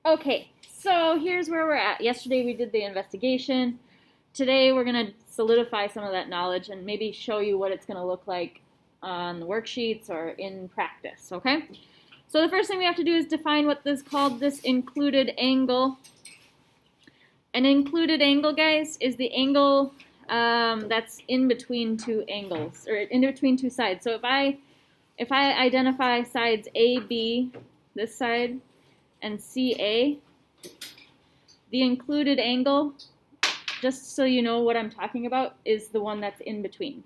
Okay, so here's where we're at. Yesterday we did the investigation. Today we're going to solidify some of that knowledge and maybe show you what it's going to look like on the worksheets or in practice, okay? So the first thing we have to do is define what is called this included angle. An included angle, guys, is the angle that's in between two angles, or in between two sides. So if I identify sides A, B, this side, and CA, the included angle, just so you know what I'm talking about, is the one that's in between.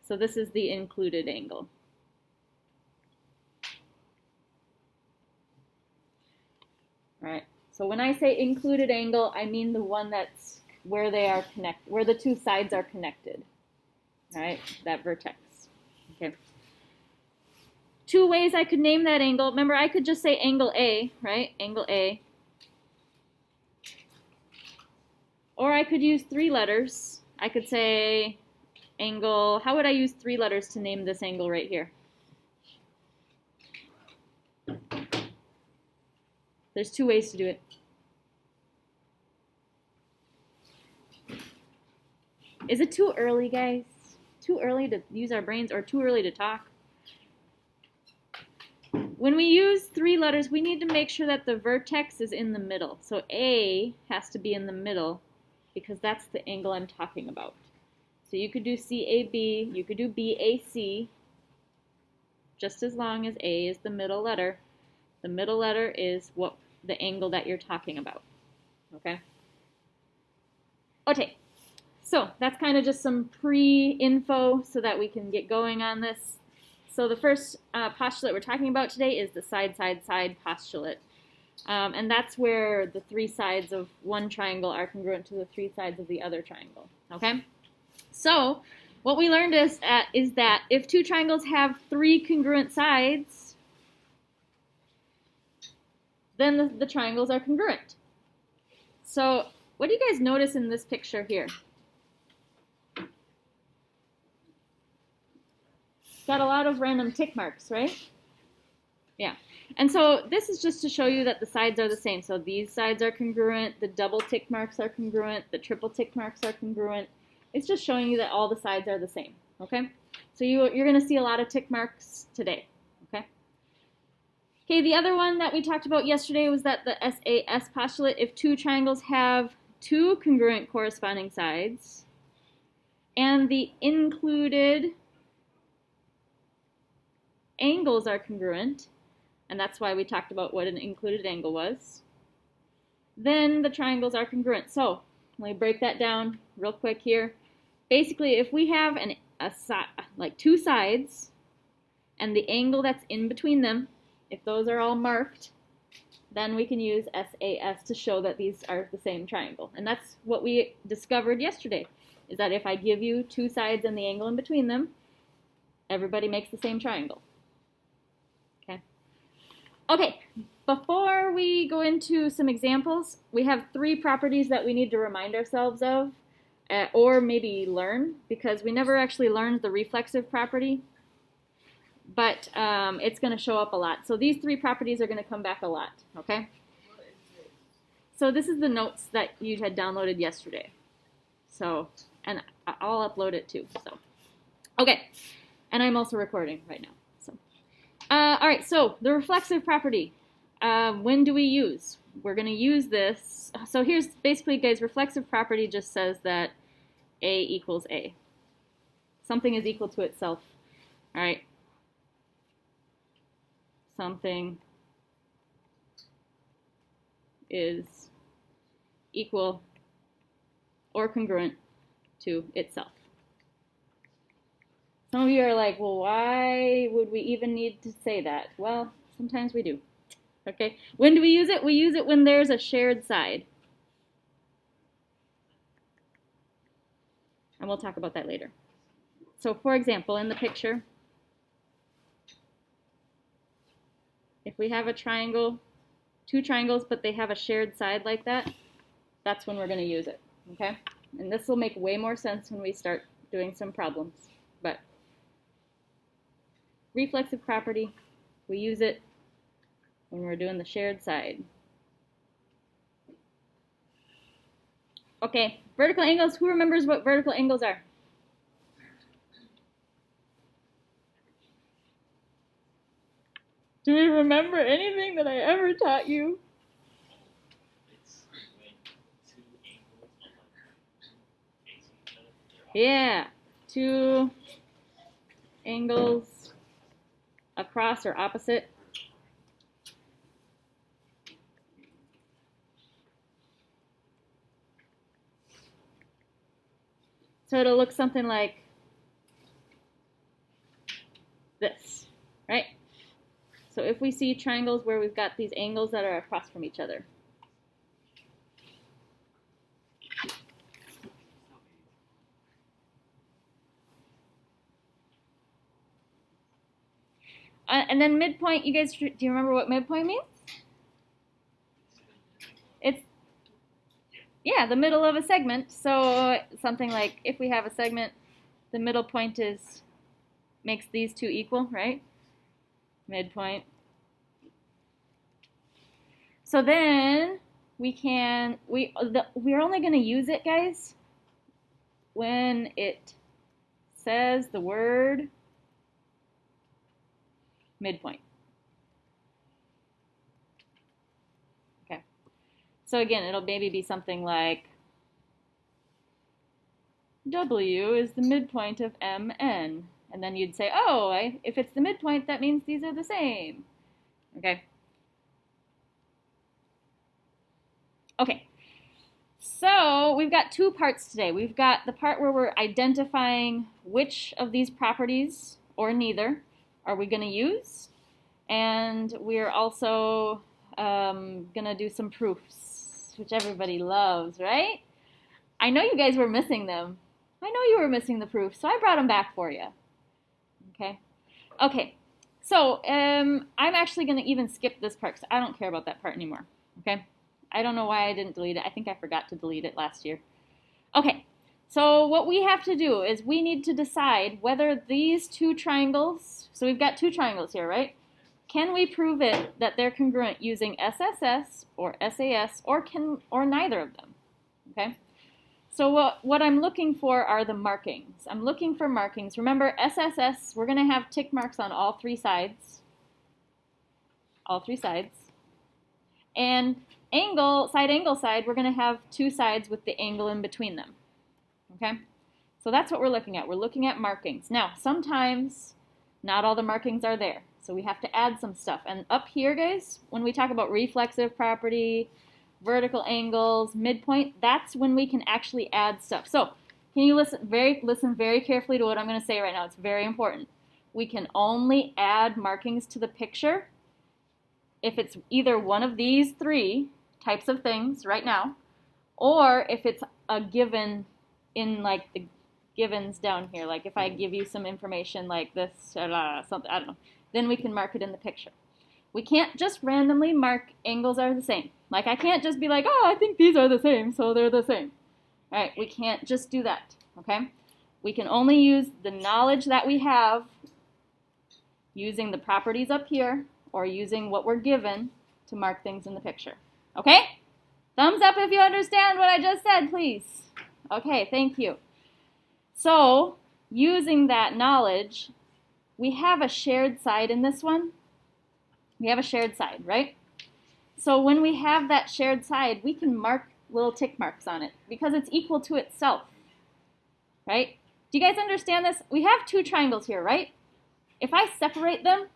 So this is the included angle. All right. So when I say included angle, I mean the one that's where they are connected, where the two sides are connected. All right, that vertex. Okay. Two ways I could name that angle. Remember, I could just say angle A, right? Angle A. Or I could use three letters. I could say angle, how would I use three letters to name this angle right here? There's two ways to do it. Is it too early, guys? Too early to use our brains or too early to talk? When we use three letters, we need to make sure that the vertex is in the middle. So A has to be in the middle because that's the angle I'm talking about. So you could do CAB, you could do BAC, just as long as A is the middle letter. The middle letter is what the angle that you're talking about, okay? Okay, so that's kind of just some pre-info so that we can get going on this. So the first postulate we're talking about today is the side, side, side postulate. And that's where the three sides of one triangle are congruent to the three sides of the other triangle, okay? So what we learned is that if two triangles have three congruent sides, then the triangles are congruent. So what do you guys notice in this picture here? Got a lot of random tick marks, right? Yeah. And so this is just to show you that the sides are the same. So these sides are congruent, the double tick marks are congruent, the triple tick marks are congruent. It's just showing you that all the sides are the same, okay? So you're going to see a lot of tick marks today, okay? Okay, the other one that we talked about yesterday was that the SAS postulate, if two triangles have two congruent corresponding sides, and the included angles are congruent, and that's why we talked about what an included angle was, then the triangles are congruent. So let me break that down real quick here. Basically, if we have like two sides, and the angle that's in between them, if those are all marked, then we can use SAS to show that these are the same triangle. And that's what we discovered yesterday, is that if I give you two sides and the angle in between them, everybody makes the same triangle. Okay, before we go into some examples, we have three properties that we need to remind ourselves of, or maybe learn, because we never actually learned the reflexive property, but it's going to show up a lot. So these three properties are going to come back a lot, okay? So this is the notes that you had downloaded yesterday. So, and I'll upload it too, so. Okay, and I'm also recording right now. All right, so the reflexive property, when do we use? We're going to use this. So here's basically, guys, reflexive property just says that A equals A. Something is equal to itself, all right? Something is equal or congruent to itself. Some of you are like, well, why would we even need to say that? Well, sometimes we do. Okay, when do we use it? We use it when there's a shared side. And we'll talk about that later. So for example, in the picture, if we have a triangle, two triangles, but they have a shared side like that, that's when we're going to use it, okay? And this will make way more sense when we start doing some problems. But reflexive property, we use it when we're doing the shared side. Okay, vertical angles. Who remembers what vertical angles are? Do you remember anything that I ever taught you? Yeah, two angles across or opposite. So it'll look something like this, right? So if we see triangles where we've got these angles that are across from each other. And then midpoint, you guys, do you remember what midpoint means? It's, yeah, the middle of a segment. So something like if we have a segment, the middle point makes these two equal, right? Midpoint. So then we're only going to use it, guys, when it says the word midpoint. Okay. So again, it'll maybe be something like W is the midpoint of MN. And then you'd say, oh, if it's the midpoint, that means these are the same. Okay. Okay. So we've got two parts today. We've got the part where we're identifying which of these properties, or neither, are we going to use. And we're also going to do some proofs, which everybody loves, right? I know you guys were missing them. I know you were missing the proofs, so I brought them back for you. Okay? Okay. So I'm actually going to even skip this part because I don't care about that part anymore. Okay? I don't know why I didn't delete it. I think I forgot to delete it last year. Okay. So what we have to do is we need to decide whether these two triangles, so we've got two triangles here, right? Can we prove it that they're congruent using SSS or SAS or neither of them? Okay? So what I'm looking for are the markings. I'm looking for markings. Remember, SSS, we're going to have tick marks on all three sides. All three sides. And angle side, we're going to have two sides with the angle in between them. Okay? So that's what we're looking at. We're looking at markings. Now, sometimes not all the markings are there. So we have to add some stuff. And up here, guys, when we talk about reflexive property, vertical angles, midpoint, that's when we can actually add stuff. So can you listen very carefully to what I'm going to say right now? It's very important. We can only add markings to the picture if it's either one of these three types of things right now, or if it's a given in like the givens down here. Like if I give you some information like this, something, I don't know, then we can mark it in the picture. We can't just randomly mark angles are the same. Like I can't just be like, oh, I think these are the same, so they're the same. All right, we can't just do that, okay? We can only use the knowledge that we have using the properties up here or using what we're given to mark things in the picture. Okay? Thumbs up if you understand what I just said, please. Okay, thank you. So, using that knowledge, we have a shared side in this one. We have a shared side, right? So when we have that shared side, we can mark little tick marks on it because it's equal to itself, right? Do you guys understand this? We have two triangles here, right? If I separate them,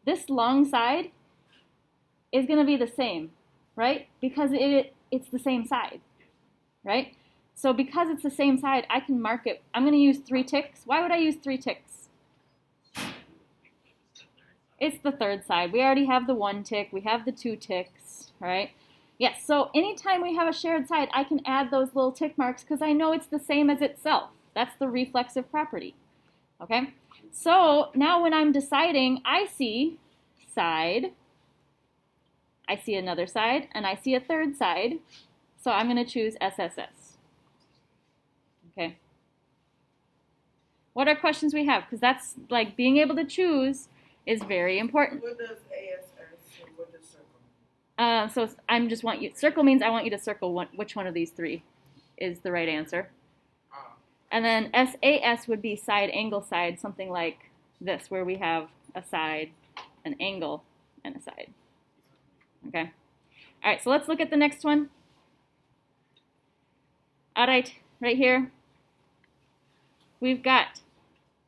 this long side is going to be the same, right? Because it's the same side, right? So because it's the same side, I can mark it. I'm going to use 3 ticks. Why would I use 3 ticks? It's the third side. We already have the 1 tick. We have the 2 ticks, right? Yes, so anytime we have a shared side, I can add those little tick marks because I know it's the same as itself. That's the reflexive property, okay? So now when I'm deciding, I see side, I see another side, and I see a third side, so I'm going to choose SSS, okay? What are questions we have? Because that's like being able to choose is very important. What does ASS and what does circle? So circle means I want you to circle which one of these 3. is the right answer. And then SAS would be side, angle, side, something like this, where we have a side, an angle, and a side. Okay? All right, so let's look at the next one. All right, right here, we've got,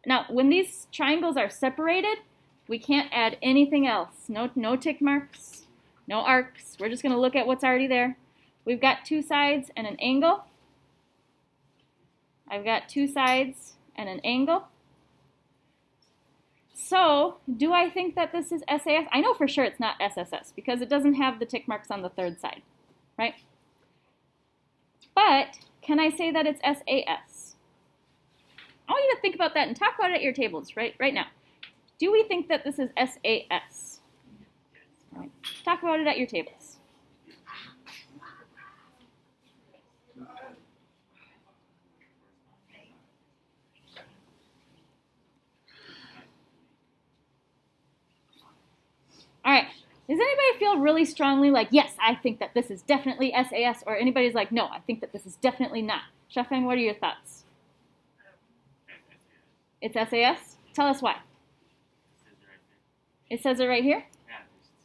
now when these triangles are separated, we can't add anything else. No tick marks, no arcs. We're just going to look at what's already there. We've got two sides and an angle. I've got two sides and an angle. So, do I think that this is SAS? I know for sure it's not SSS because it doesn't have the tick marks on the third side, right? But, can I say that it's SAS? I want you to think about that and talk about it at your tables right now. Do we think that this is SAS? All right. Talk about it at your tables. All right, does anybody feel really strongly like, yes, I think that this is definitely SAS, or anybody's like, no, I think that this is definitely not? Shafang, what are your thoughts? It's SAS? Tell us why. It says it right here? Yeah,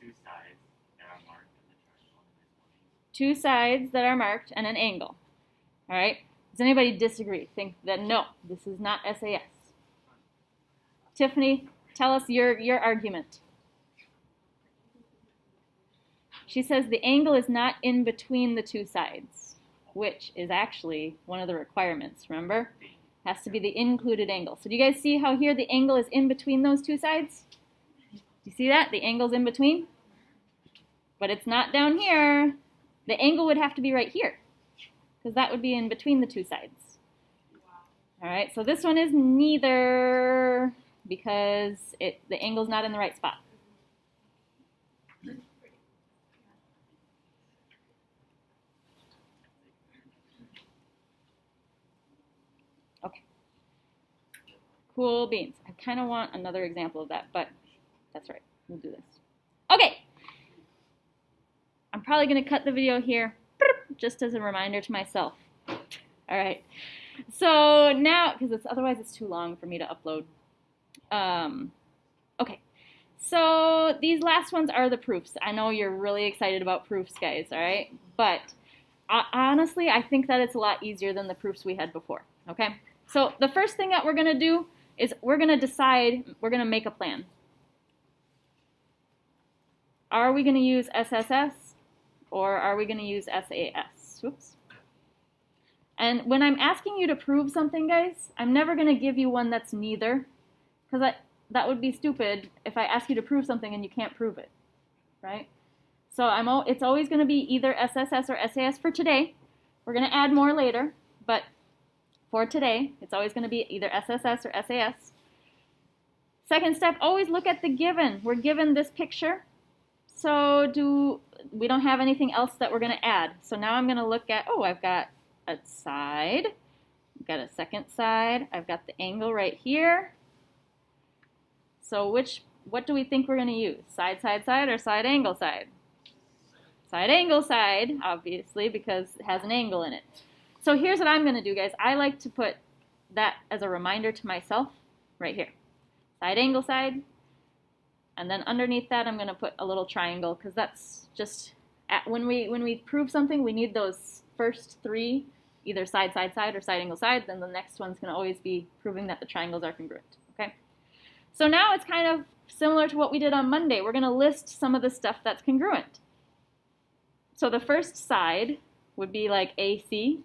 there's two sides that are marked in the triangle. Two sides that are marked and an angle. All right, does anybody disagree? Think that, no, this is not SAS? Tiffany, tell us your argument. She says the angle is not in between the two sides, which is actually one of the requirements, remember? Has to be the included angle. So do you guys see how here the angle is in between those two sides? Do you see that? The angle's in between? But it's not down here. The angle would have to be right here, because that would be in between the two sides. All right, so this one is neither, because the angle's not in the right spot. Cool beans. I kind of want another example of that, but that's right. We'll do this. Okay. I'm probably going to cut the video here just as a reminder to myself. All right. So now, because otherwise it's too long for me to upload. Okay. So these last ones are the proofs. I know you're really excited about proofs, guys, all right? But honestly, I think that it's a lot easier than the proofs we had before, okay? So the first thing that we're going to do is we're going to decide, we're going to make a plan. Are we going to use SSS or are we going to use SAS? Whoops. And when I'm asking you to prove something, guys, I'm never going to give you one that's neither, because that would be stupid if I ask you to prove something and you can't prove it, right? So it's always going to be either SSS or SAS for today. We're going to add more later, but for today, it's always going to be either SSS or SAS. Second step, always look at the given. We're given this picture, so we don't have anything else that we're going to add. So now I'm going to look at, I've got a side, I've got a second side, I've got the angle right here. So what do we think we're going to use? Side, side, side, or side, angle, side? Side, angle, side, obviously, because it has an angle in it. So here's what I'm going to do, guys. I like to put that as a reminder to myself right here. Side, angle, side. And then underneath that, I'm going to put a little triangle, because that's just, when we prove something, we need those first three, either side, side, side, or side, angle, side. Then the next one's going to always be proving that the triangles are congruent, okay? So now it's kind of similar to what we did on Monday. We're going to list some of the stuff that's congruent. So the first side would be like AC,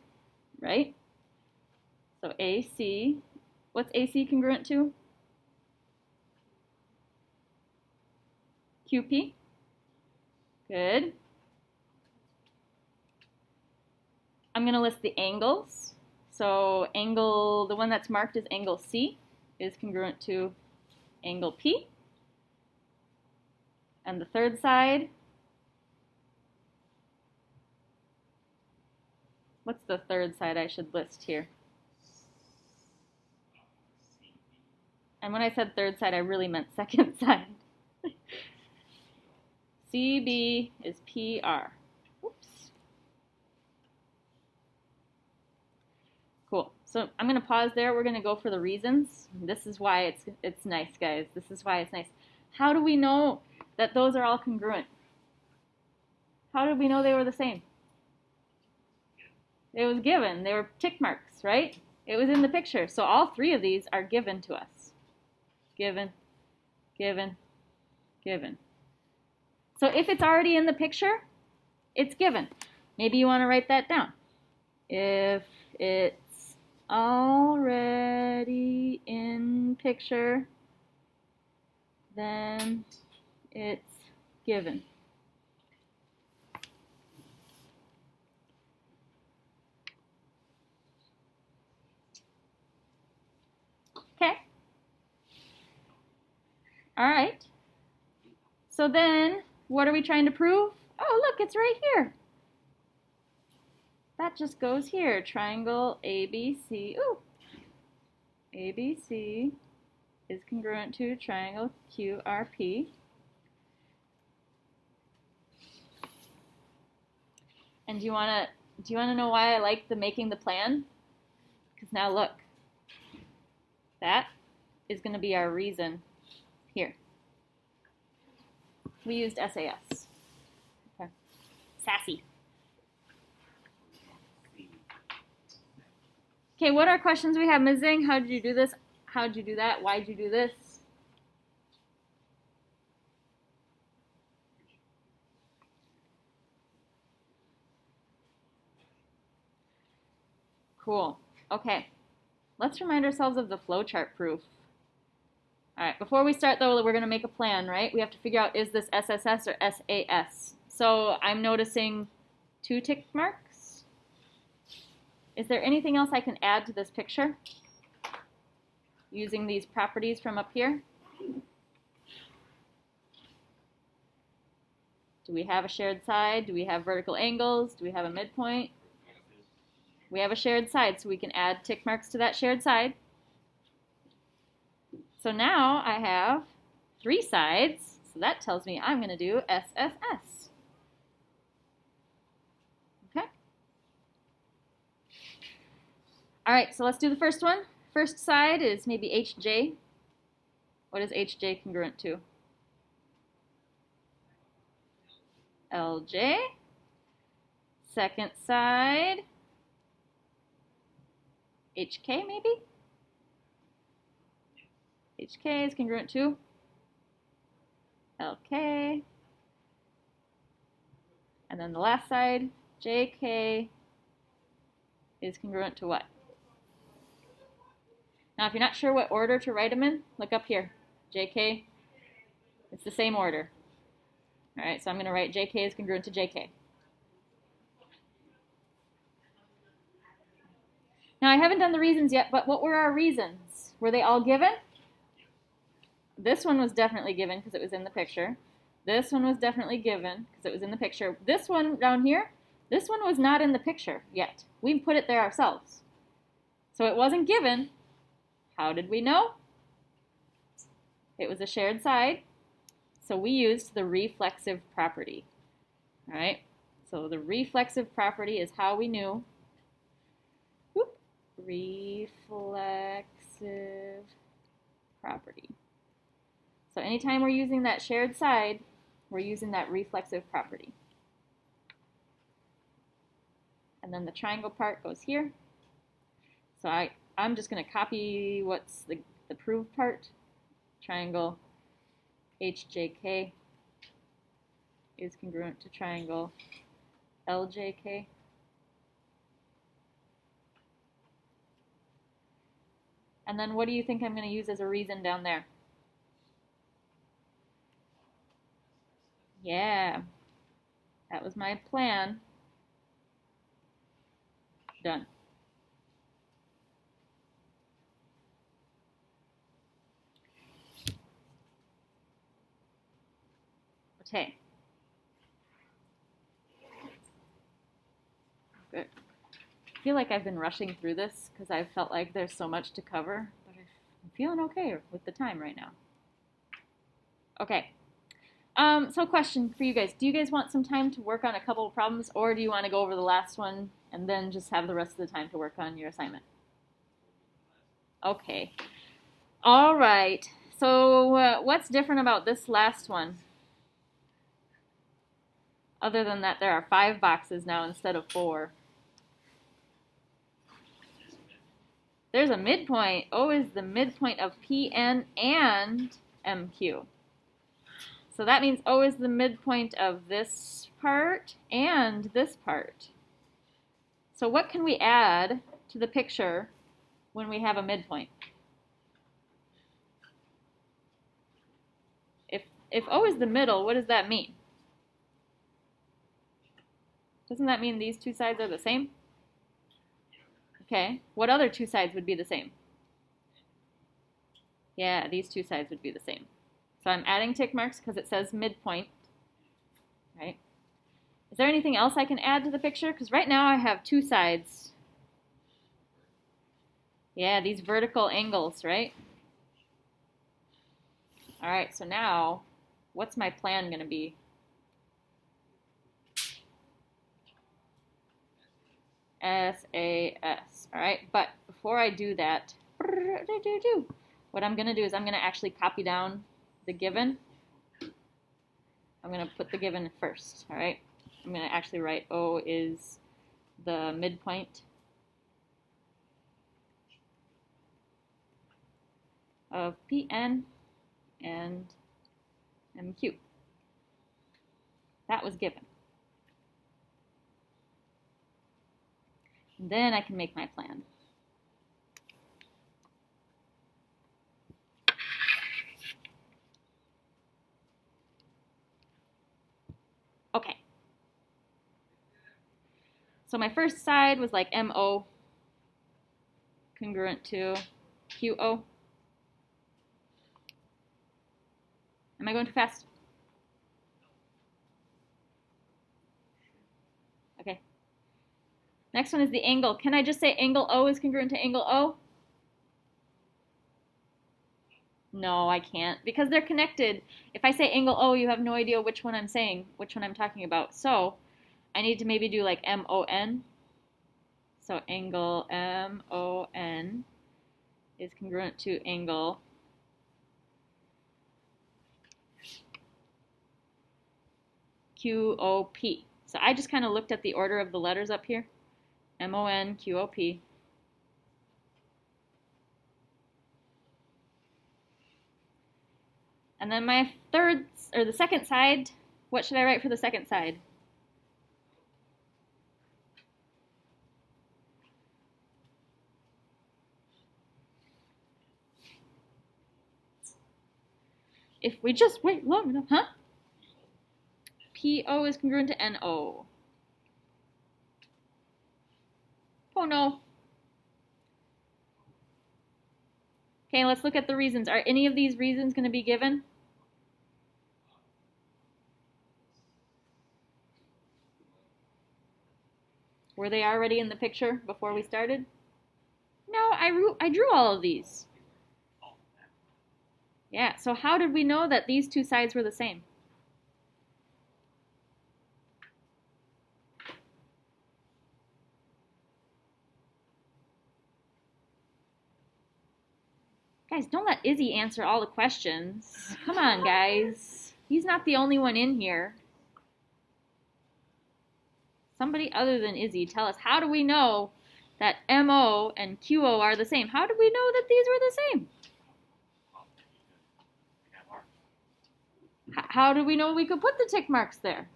right? So AC, what's AC congruent to? QP. Good. I'm going to list the angles. So angle, the one that's marked as angle C is congruent to angle P. And the third side, what's the third side I should list here? And when I said third side, I really meant second side. CB is PR. Oops. So I'm going to pause there. We're going to go for the reasons. This is why it's nice, guys. This is why it's nice. How do we know that those are all congruent? How did we know they were the same? It was given. They were tick marks, right? It was in the picture. So all three of these are given to us. Given, given, given. So if it's already in the picture, it's given. Maybe you want to write that down. If it's already in picture, then it's given. Okay. All right. So then, what are we trying to prove? Oh, look, it's right here. That just goes here. Triangle ABC. Ooh. ABC is congruent to triangle QRP. And do you want to know why I like making the plan? Because now look. That is going to be our reason here. We used SAS. Okay. Sassy. Okay, what are questions we have? Ms. Zhang, how did you do this? How did you do that? Why did you do this? Cool. Okay. Let's remind ourselves of the flowchart proof. All right, before we start though, we're going to make a plan, right? We have to figure out, is this SSS or SAS? So I'm noticing 2 tick marks. Is there anything else I can add to this picture using these properties from up here? Do we have a shared side? Do we have vertical angles? Do we have a midpoint? We have a shared side, so we can add tick marks to that shared side. So now I have 3 sides, so that tells me I'm going to do SSS. Okay? All right, so let's do the first one. First side is maybe HJ. What is HJ congruent to? LJ. Second side, HK maybe? HK is congruent to LK. And then the last side, JK, is congruent to what? Now, if you're not sure what order to write them in, look up here. JK, it's the same order. All right, so I'm going to write JK is congruent to JK. Now, I haven't done the reasons yet, but what were our reasons? Were they all given? This one was definitely given because it was in the picture. This one was definitely given because it was in the picture. This one down here, this one was not in the picture yet. We put it there ourselves. So it wasn't given. How did we know? It was a shared side. So we used the reflexive property. All right? So the reflexive property is how we knew. Whoop, reflexive property. So anytime we're using that shared side, we're using that reflexive property. And then the triangle part goes here. So I'm just going to copy what's the proved part. Triangle HJK is congruent to triangle LJK. And then what do you think I'm going to use as a reason down there? Yeah, that was my plan. Done. Okay. Good. I feel like I've been rushing through this because I've felt like there's so much to cover, but I'm feeling okay with the time right now. Okay. So question for you guys. Do you guys want some time to work on a couple of problems, or do you want to go over the last one and then just have the rest of the time to work on your assignment? Okay. All right. So what's different about this last one? Other than that, there are 5 boxes now instead of 4. There's a midpoint. O is the midpoint of PN and MQ. So that means O is the midpoint of this part and this part. So what can we add to the picture when we have a midpoint? If O is the middle, what does that mean? Doesn't that mean these 2 sides are the same? Okay, what other 2 sides would be the same? Yeah, these 2 sides would be the same. So I'm adding tick marks because it says midpoint, right? Is there anything else I can add to the picture? Because right now I have 2 sides. Yeah, these vertical angles, right? All right, so now what's my plan going to be? SAS. All right, but before I do that, what I'm going to do is I'm going to actually copy down the given. I'm going to put the given first, all right? I'm going to actually write O is the midpoint of PN and MQ. That was given. And then I can make my plan. Okay. So my first side was like MO congruent to QO. Am I going too fast? Okay. Next one is the angle. Can I just say angle O is congruent to angle O? No, I can't, because they're connected. If I say angle O, you have no idea which one I'm saying, which one I'm talking about. So I need to maybe do like MON. So angle MON is congruent to angle QOP. So I just kind of looked at the order of the letters up here. MON, QOP. And then my the second side, what should I write for the second side? If we just wait long enough, huh? PO is congruent to NO. Oh no. Okay, let's look at the reasons. Are any of these reasons going to be given? Were they already in the picture before we started? No, I drew all of these. Yeah, so how did we know that these 2 sides were the same? Guys, don't let Izzy answer all the questions. Come on, guys. He's not the only one in here. Somebody other than Izzy, tell us, how do we know that MO and QO are the same? How do we know that these were the same? How do we know we could put the tick marks there?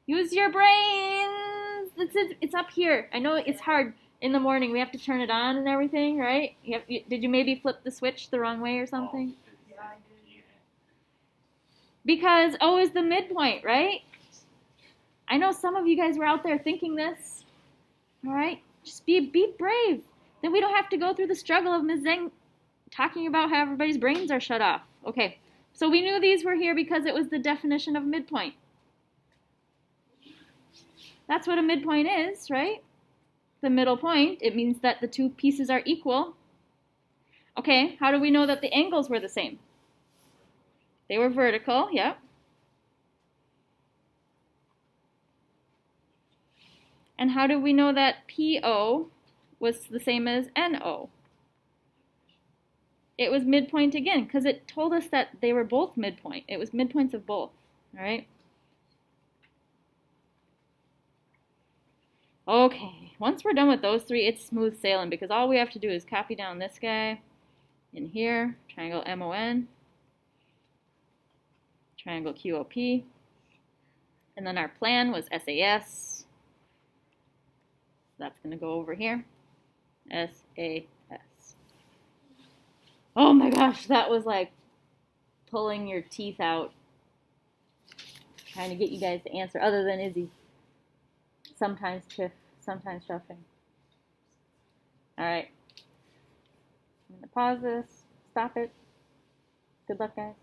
Use your brains. It's up here. I know it's hard in the morning. We have to turn it on and everything, right? Did you maybe flip the switch the wrong way or something? Yeah, I did. Because O is the midpoint, right? I know some of you guys were out there thinking this. All right? Just be brave. Then we don't have to go through the struggle of Ms. Zhang talking about how everybody's brains are shut off. Okay, so we knew these were here because it was the definition of midpoint. That's what a midpoint is, right? The middle point. It means that the 2 pieces are equal. Okay, how do we know that the angles were the same? They were vertical, yep. And how do we know that PO was the same as NO? It was midpoint again, because it told us that they were both midpoint. It was midpoints of both, all right? Okay, once we're done with those three, it's smooth sailing, because all we have to do is copy down this guy in here, triangle MON, triangle QOP, and then our plan was SAS. That's going to go over here, SAS. Oh my gosh, that was like pulling your teeth out trying to get you guys to answer, other than Izzy. Sometimes Tiff, sometimes Shuffing. All right. I'm going to pause this, stop it. Good luck, guys.